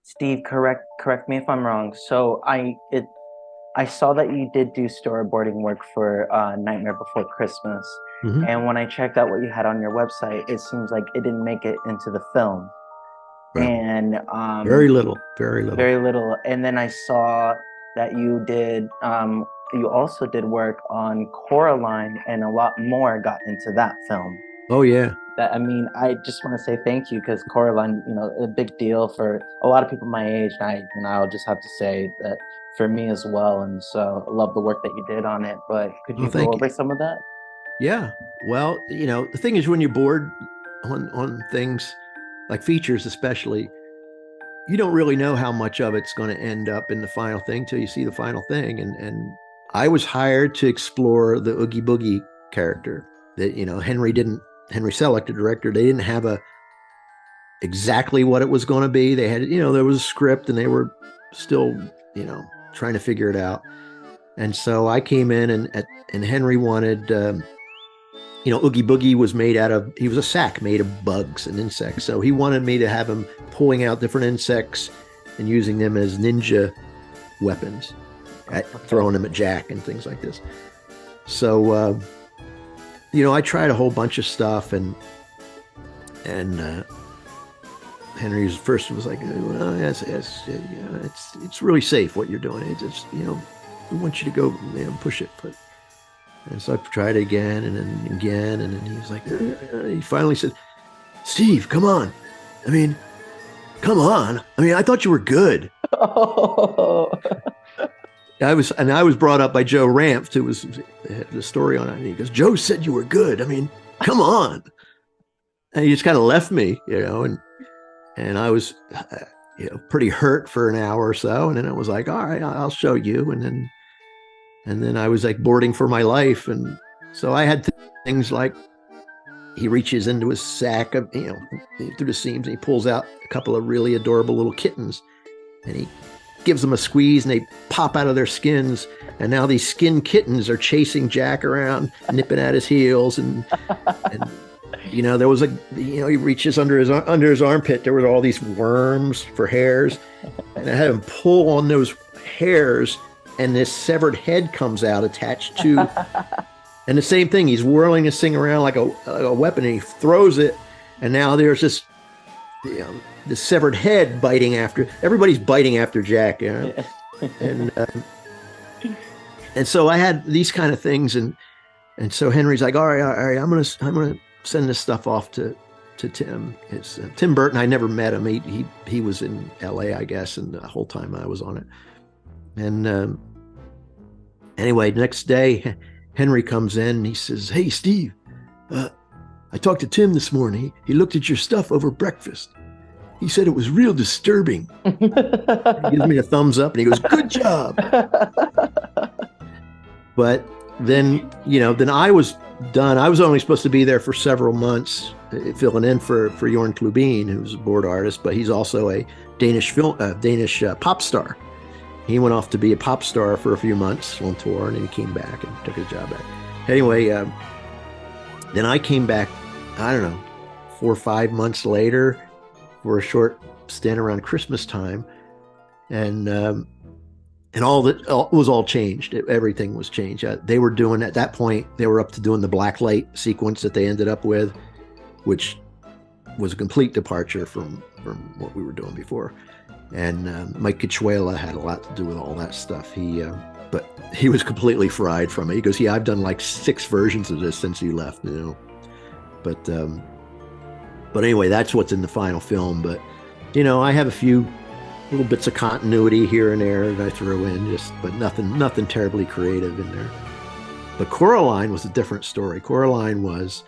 Steve, correct me if I'm wrong. So I saw that you did do storyboarding work for Nightmare Before Christmas, Hmm. and when I checked out what you had on your website, it seems like it didn't make it into the film, Well, and very little, very little. very little. And then I saw that you also did work on Coraline, and a lot more got into that film. Oh yeah. That I mean, I just want to say thank you because Coraline, a big deal for a lot of people my age, and I'll just have to say that for me as well. And so I love the work that you did on it. But could Oh, you go thank you. over some of that? Yeah. Well, the thing is when you're bored on things like features, especially, you don't really know how much of it's going to end up in the final thing till you see the final thing. And I was hired to explore the Oogie Boogie character that, Henry Selick, the director, they didn't have a exactly what it was going to be. They had, there was a script and they were still, trying to figure it out. And so I came in and Henry wanted, Oogie Boogie was made out of, he was a sack made of bugs and insects. So he wanted me to have him pulling out different insects and using them as ninja weapons, Okay. throwing them at Jack and things like this. So, I tried a whole bunch of stuff and Henry's first was like, well, yes, yeah, it's really safe what you're doing. It's just, we want you to go, push it. And so I tried it again and then again. And then he was like, he finally said, Steve, come on. I mean, come on. I mean, I thought you were good. Oh, I was brought up by Joe Ramft, who was had the story on it. And he goes, Joe said you were good. I mean, come on. And he just kind of left me, and I was, pretty hurt for an hour or so. And then it was like, all right, I'll show you. And then I was like boarding for my life. And so I had things like he reaches into his sack of, through the seams and he pulls out a couple of really adorable little kittens and he gives them a squeeze and they pop out of their skins. And now these skin kittens are chasing Jack around, nipping at his heels. And there was he reaches under his armpit. There were all these worms for hairs. And I had him pull on those hairs and this severed head comes out attached to, and the same thing, he's whirling this thing around like a weapon and he throws it. And now there's this severed head biting after, everybody's biting after Jack, yeah. and, and so I had these kind of things. And so Henry's like, all right, I'm going to send this stuff off to Tim. It's Tim Burton. I never met him. He was in LA, I guess. And the whole time I was on it. And anyway, next day, Henry comes in and he says, hey, Steve, I talked to Tim this morning. He looked at your stuff over breakfast. He said it was real disturbing. He gives me a thumbs up and he goes, good job. But then I was done. I was only supposed to be there for several months, filling in for Jorn Klubien, who's a board artist, but he's also a Danish pop star. He went off to be a pop star for a few months on tour, and then he came back and took his job back. Anyway, then I came back, I don't know, 4 or 5 months later for a short stint around Christmas time, and all that was all changed. Everything was changed. They were doing at that point. They were up to doing the black light sequence that they ended up with, which was a complete departure from what we were doing before. And Mike Cachuela had a lot to do with all that stuff. But he was completely fried from it. He goes, "Yeah, I've done like 6 versions of this since you left, But anyway, that's what's in the final film. But I have a few little bits of continuity here and there that I throw in, but nothing terribly creative in there. But Coraline was a different story. Coraline was,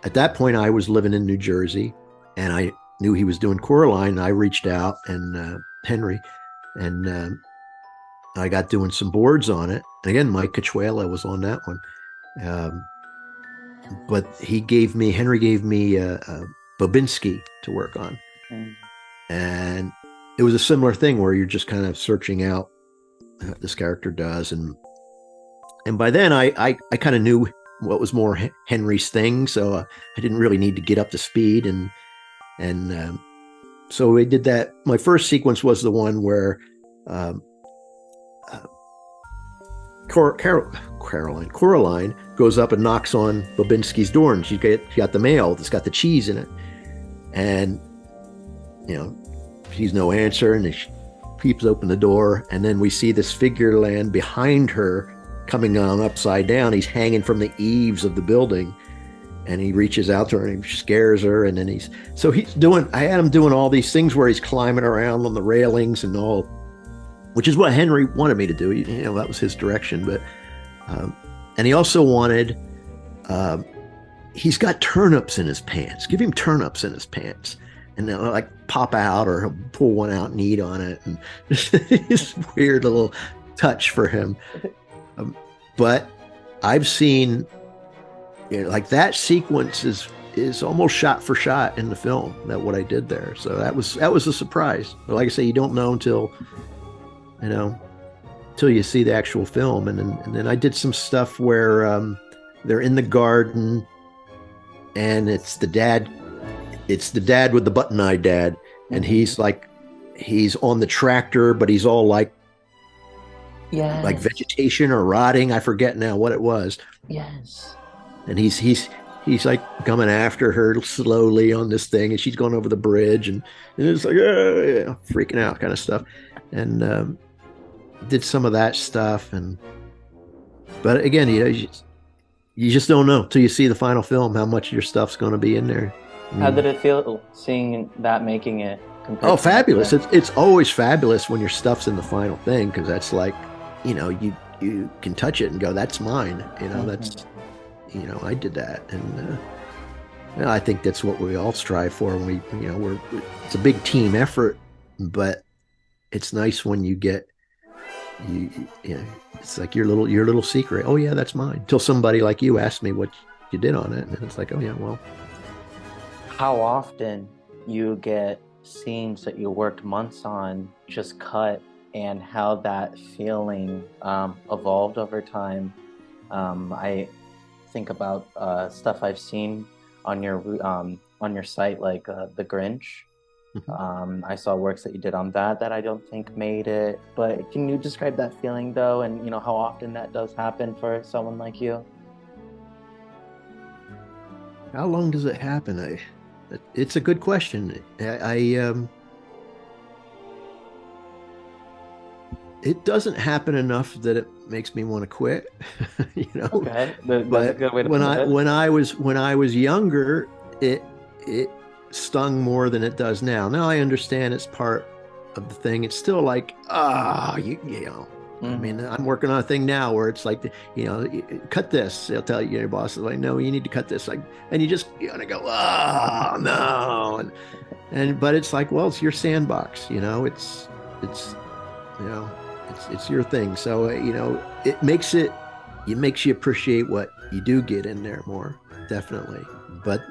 at that point, I was living in New Jersey, and I knew he was doing Coraline. And I reached out and Henry, and I got doing some boards on it. And again, Mike Cachuela was on that one. Um, but Henry gave me Bobinski to work on. And it was a similar thing where you're just kind of searching out what this character does. And by then I kind of knew what was more Henry's thing. So I didn't really need to get up to speed. And so we did that. My first sequence was the one where um, uh, Coraline goes up and knocks on Babinski's door, and she got the mail that's got the cheese in it, and you know she's no answer, and she peeps open the door, and then we see this figure land behind her, coming on upside down. He's hanging from the eaves of the building, and he reaches out to her and he scares her, and then I had him doing all these things where he's climbing around on the railings and all, which is what Henry wanted me to do. That was his direction. But and he also wanted, he's got turnips in his pants. Give him turnips in his pants, and they'll like pop out, or he'll pull one out and eat on it. And this weird little touch for him. But I've seen, like that sequence is almost shot for shot in the film, that what I did there. So that was a surprise. But like I say, you don't know until you see the actual film. And then I did some stuff where they're in the garden, and it's the dad with the button-eyed dad, and he's on the tractor, but he's all like vegetation or rotting. I forget now what it was. Yes. And he's like coming after her slowly on this thing, and she's going over the bridge, and it's like freaking out kind of stuff. And did some of that stuff, but again, you just don't know till you see the final film how much of your stuff's going to be in there. How did it feel seeing that, making it? Oh, fabulous! It's always fabulous when your stuff's in the final thing, because that's like, you can touch it and go, that's mine. That's, I did that, and I think that's what we all strive for. And it's a big team effort, but it's nice when you get it's like your little secret. Oh yeah, that's mine. Until somebody like you asked me what you did on it, and it's like, oh yeah, well. How often you get scenes that you worked months on just cut, and how that feeling evolved over time. I think about stuff I've seen on your site, like the Grinch. I saw works that you did on that I don't think made it. But can you describe that feeling though, and how often that does happen for someone like you? How long does it happen? It's a good question. It doesn't happen enough that it makes me want to quit. Okay, that's but a good way to when put it. when I was younger, it stung more than it does now. Now I understand it's part of the thing. It's still like, I mean, I'm working on a thing now where it's like, cut this. They'll tell you, your boss is like, no, you need to cut this. Like, and you want to go, oh no, but it's like, well, it's your sandbox. It's your thing. So it makes you appreciate what you do get in there more, definitely. But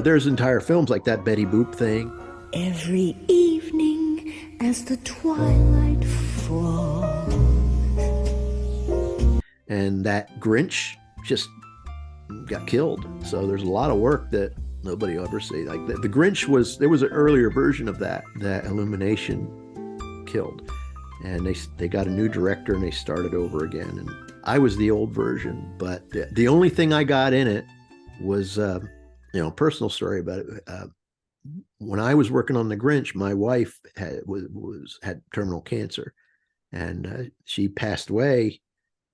there's entire films like that Betty Boop thing. Every evening as the twilight falls. And that Grinch just got killed. So there's a lot of work that nobody will ever see. Like the Grinch there was an earlier version of that Illumination killed. And they got a new director, and they started over again. And I was the old version, but the only thing I got in it was, personal story about it. When I was working on the Grinch, my wife had terminal cancer, and she passed away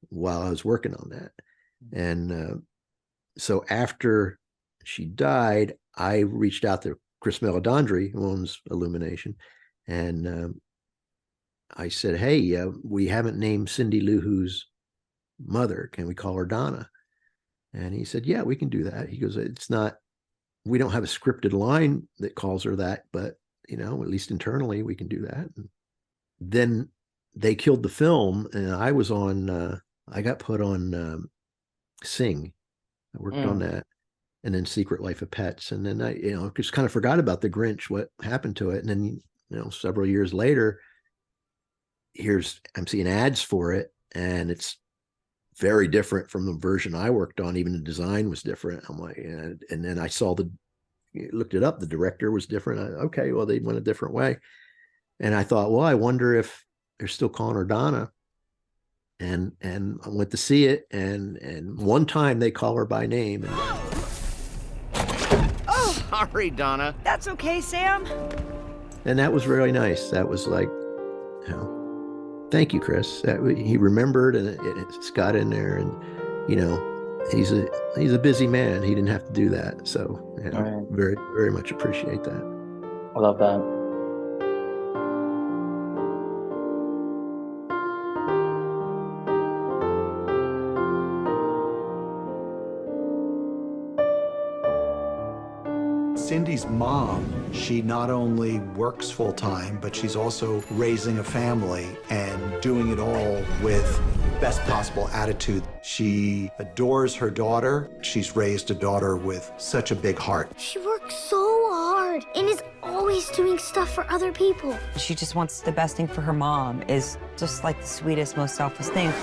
while I was working on that. And so after she died, I reached out to Chris Meledandri, who owns Illumination, and I said, hey, we haven't named Cindy Lou Who's mother. Can we call her Donna? And he said, yeah, we can do that. He goes, we don't have a scripted line that calls her that, but at least internally we can do that. And then they killed the film, and I got put on Sing. I worked on that, and then Secret Life of Pets. And then I, just kind of forgot about the Grinch, what happened to it. And then, several years later, I'm seeing ads for it, and it's very different from the version I worked on. Even the design was different. I'm like, and then I saw looked it up. The director was different. Okay, well, they went a different way. And I thought, well, I wonder if they're still calling her Donna. And I went to see it, and one time they call her by name. Sorry, Donna. That's okay, Sam. And that was really nice. That was like, thank you, Chris. He remembered, and it's got in there. And he's a busy man. He didn't have to do that. So Right. very, very much appreciate that. I love that. Cindy's mom, she not only works full-time, but she's also raising a family and doing it all with best possible attitude. She adores her daughter. She's raised a daughter with such a big heart. She works so hard and is always doing stuff for other people. She just wants the best thing for her mom, is just like the sweetest, most selfless thing.